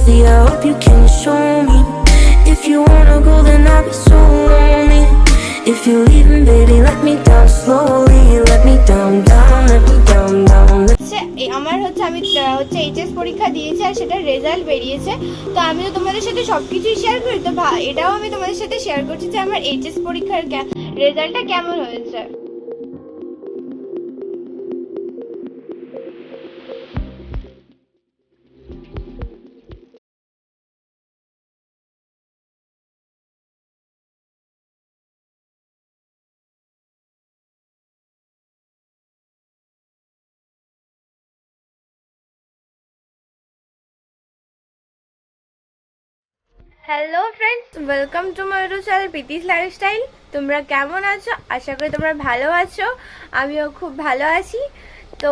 closely, I hope you can show me. If you wanna go, then I'll be so lonely. If you're leaving, baby, let me down slowly. Let me down, down, let me down, down. আমার হচ্ছে আমি HS পরীক্ষা দিয়েছি আর সেটার result বেরিয়েছে। তো আমি তো তোমাদের সাথে সব কিছুই শেয়ার করি, তো এটাও আমি তোমাদের সাথে শেয়ার করছি যে আমার এইচএস পরীক্ষার রেজাল্টটা কেমন হয়েছে। Hello friends, welcome to my YouTube channel Preeti's lifestyle. তোমরা কেমন আছো? আশা করি তোমরা ভালো আছো, আমিও খুব ভালো আছি। তো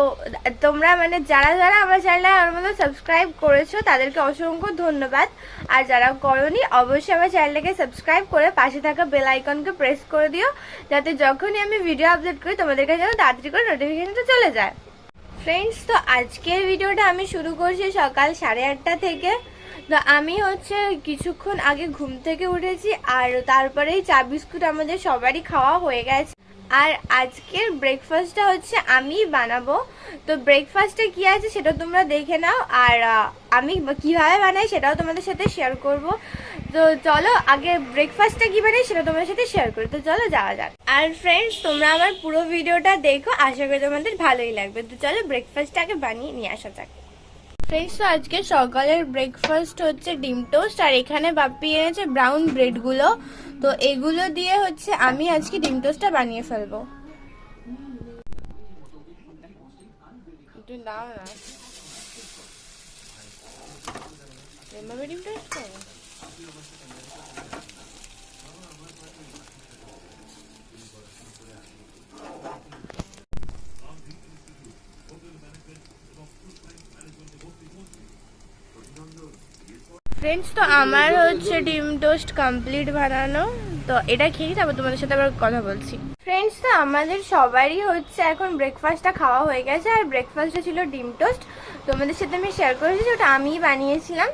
তোমরা যারা যারা আমার চ্যানেলে আমার মতো সাবস্ক্রাইব করেছো তাদেরকে অসংখ্য ধন্যবাদ। আর যারা করোনি অবশ্যই আমার চ্যানেলটাকে সাবস্ক্রাইব করে পাশে থাকা বেল আইকনকে প্রেস করে দিও, যাতে যখনই আমি ভিডিও আপলোড করি তোমাদের কাছে যেন তাড়াতাড়ি করে নোটিফিকেশনটা চলে যায়। ফ্রেন্ডস, তো আজকের ভিডিওটা আমি শুরু করছি সকাল 8:30 থেকে। তো আমি হচ্ছে কিছুক্ষণ আগে ঘুম থেকে উঠেছি আর তারপরেই চা বিস্কুট আমাদের সবারই খাওয়া হয়ে গেছে। আর আজকের ব্রেকফাস্টটা হচ্ছে আমি বানাবো। তো ব্রেকফাস্টে কি আছে সেটা তোমরা দেখে নাও, আর আমি কিভাবে বানাই সেটাও তোমাদের সাথে শেয়ার করব। তো চলো আগে ব্রেকফাস্টটা কি বানাই সেটা তোমাদের সাথে শেয়ার করি। তো চলো যাওয়া যাক। আর ফ্রেন্ডস, তোমরা আমার পুরো ভিডিওটা দেখো, আশা করি তোমাদের ভালোই লাগবে। তো চলো ব্রেকফাস্টটাকে বানিয়ে নিয়ে আসা যাক। ফ্রেন্ডস, তো আজকে সকালের ব্রেকফাস্ট হচ্ছে ডিম টোস্ট, আর এখানে বাপ্পি এনেছে ব্রাউন ব্রেডগুলো। তো এগুলো দিয়ে হচ্ছে আমি আজকে ডিম টোস্টটা বানিয়ে ফেলবো। ডিম টোস্ট করবো। ফ্রেন্ডস, তো আমার হচ্ছে ডিম টোস্ট কমপ্লিট বানানো। তো এটা খেয়ে তারপর তোমাদের সাথে আবার কথা বলছি। ফ্রেন্ডস, তো আমাদের সবারই হচ্ছে এখন ব্রেকফাস্টটা খাওয়া হয়ে গেছে, আর ব্রেকফাস্টটা ছিল ডিম টোস্ট। তোমাদের সাথে আমি শেয়ার করেছি যে ওটা আমিই বানিয়েছিলাম।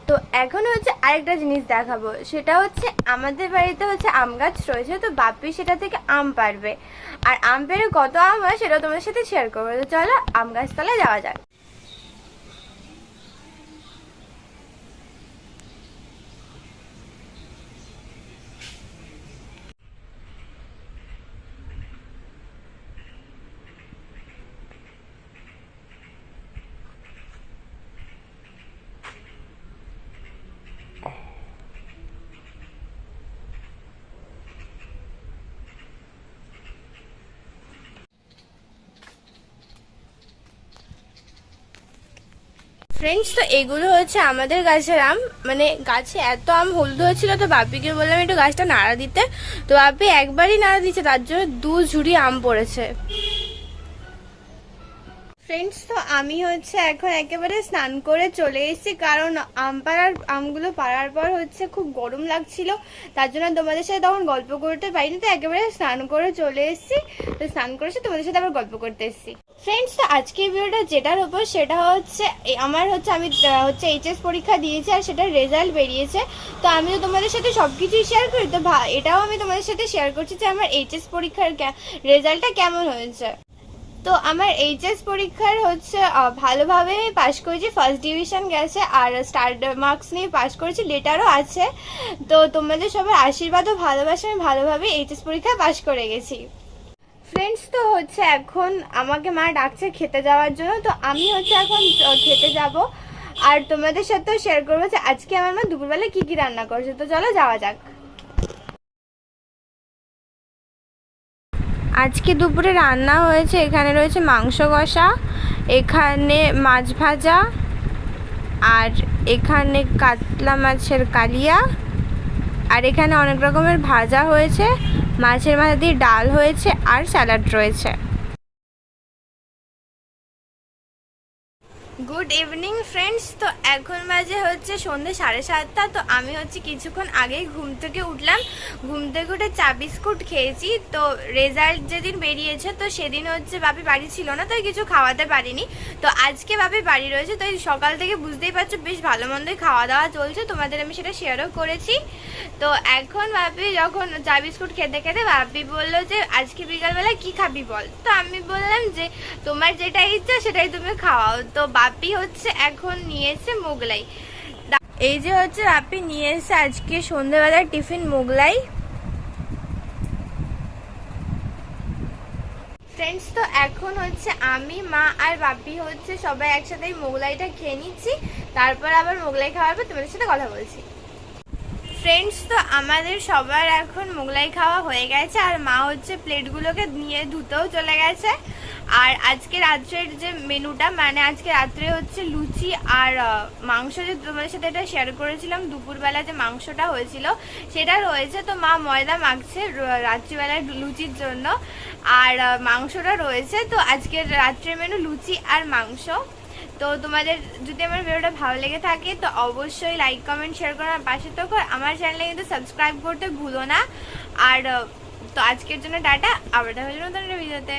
তো এখন হচ্ছে আরেকটা জিনিস দেখাবো, সেটা হচ্ছে আমাদের বাড়িতে হচ্ছে আম গাছ রয়েছে। তো বাপ্পি সেটা থেকে আম পারবে, আর আম পেড়ে কত আম হয় সেটা তোমাদের সাথে শেয়ার করবো। তো চলো আম গাছতলায় যাওয়া যাক। ফ্রেন্ডস, তো এগুলো হচ্ছে আমাদের গাছের আম। গাছে এত আম হলুদ হয়েছিল, তো বাপিকে বললাম একটু গাছটা নাড়া দিতে। তো বাপি একবারই নাড়া দিচ্ছে, তার জন্য 2 ঝুড়ি আম পড়েছে। ফ্রেন্ডস, তো আমি হচ্ছে এখন একেবারে স্নান করে চলে এসেছি, কারণ আমগুলো পাড়ার পর হচ্ছে খুব গরম লাগছিল, তার জন্য তোমাদের সাথে তখন গল্প করতে পারিনি। তো একেবারে স্নান করে চলে এসেছি। তো স্নান করেছি, তোমাদের সাথে আবার গল্প করতে এসেছি। ফ্রেন্ডস, তো আজকের ভিডিওটা যেটার উপর সেটা হচ্ছে আমি এইচএস পরীক্ষা দিয়েছি আর সেটার রেজাল্ট বেরিয়েছে। তো আমি তো তোমাদের সাথে সব কিছুই শেয়ার করি, তো এটাও আমি তোমাদের সাথে শেয়ার করছি যে আমার এইচএস পরীক্ষার রেজাল্টটা কেমন হয়েছে। তো আমার এইচএস পরীক্ষার হচ্ছে ভালোভাবে পাস করেছি, ফার্স্ট ডিভিশন গেছে, আর স্টার মার্কস নিয়ে পাস করেছি, লেটারও আছে। তো তোমাদের সবার আশীর্বাদ ও ভালোবাসা আমি ভালোভাবে এইচএস পরীক্ষায় পাস করে গেছি। ফ্রেন্ডস, তো হচ্ছে এখন আমাকে মা ডাকছে খেতে যাওয়ার জন্য। তো আমি হচ্ছে এখন খেতে যাব, আর তোমাদের সাথেও শেয়ার করবো যে আজকে আমার মা দুপুরবেলা কি কি রান্না করছে। তো চলো যাওয়া যাক। আজকে দুপুরে রান্না হয়েছে, এখানে রয়েছে মাংস কষা, এখানে মাছ ভাজা, আর এখানে কাতলা মাছের কালিয়া, আর এখানে অনেক রকমের ভাজা হয়েছে, মাছের মাথা দিয়ে ডাল হয়েছে, আর স্যালাড রয়েছে। Good evening friends. তো এখন বাজে হচ্ছে সন্ধ্যে 7:30। তো আমি হচ্ছে কিছুক্ষণ আগেই ঘুম থেকে উঠলাম, ঘুম থেকে উঠে চা বিস্কুট খেয়েছি। তো রেজাল্ট যেদিন বেরিয়েছে তো সেদিন হচ্ছে বাপি বাড়ি ছিল না, তো কিছু খাওয়াতে পারিনি। তো আজকে বাপি বাড়ি রয়েছে, তো এই সকাল থেকে বুঝতেই পারছো বেশ ভালো মন্দই খাওয়া দাওয়া চলছে, তোমাদের আমি সেটা শেয়ারও করেছি। তো এখন বাপি যখন চা বিস্কুট খেতে খেতে বাপি বললো যে আজকে বিকালবেলা কি খাবি বল। তো আমি বললাম যে তোমার যেটা ইচ্ছা সেটাই তুমি খাওয়াও। তো বাপি হচ্ছে এখন নিয়ে এসে মোগলাই। এই যে হচ্ছে বাপি নিয়ে এসে আজকে সন্ধ্যেবেলার টিফিন মোগলাই। ফ্রেন্ডস, তো এখন হচ্ছে আমি, মা আর বাপি হচ্ছে সবাই একসাথে মোগলাইটা খেয়ে নিচ্ছি, তারপর আবার মোগলাই খাওয়ার পর তোমাদের সাথে কথা বলছি। ফ্রেন্ডস, তো আমাদের সবার এখন মোগলাই খাওয়া হয়ে গেছে, আর মা হচ্ছে প্লেটগুলোকে নিয়ে ধুতেও চলে গেছে। আর আজকে রাত্রের যে মেনুটা, মানে আজকে রাত্রে হচ্ছে লুচি আর মাংস, যে তোমাদের সাথে এটা শেয়ার করেছিলাম দুপুরবেলা যে মাংসটা হয়েছিল সেটা রয়েছে। তো মা ময়দা মাখছে রাত্রিবেলায় লুচির জন্য, আর মাংসটা রয়েছে। তো আজকের রাত্রের মেনু লুচি আর মাংস। তো তোমাদের যদি আমার ভিডিওটা ভালো লেগে থাকে তো অবশ্যই লাইক কমেন্ট শেয়ার করে আমার পাশে থাকো। আমার চ্যানেলে কিন্তু সাবস্ক্রাইব করতে ভুলো না। আর তো আজকের জন্য টাটা, আবার দেখা হচ্ছে নতুন একটা ভিডিওতে।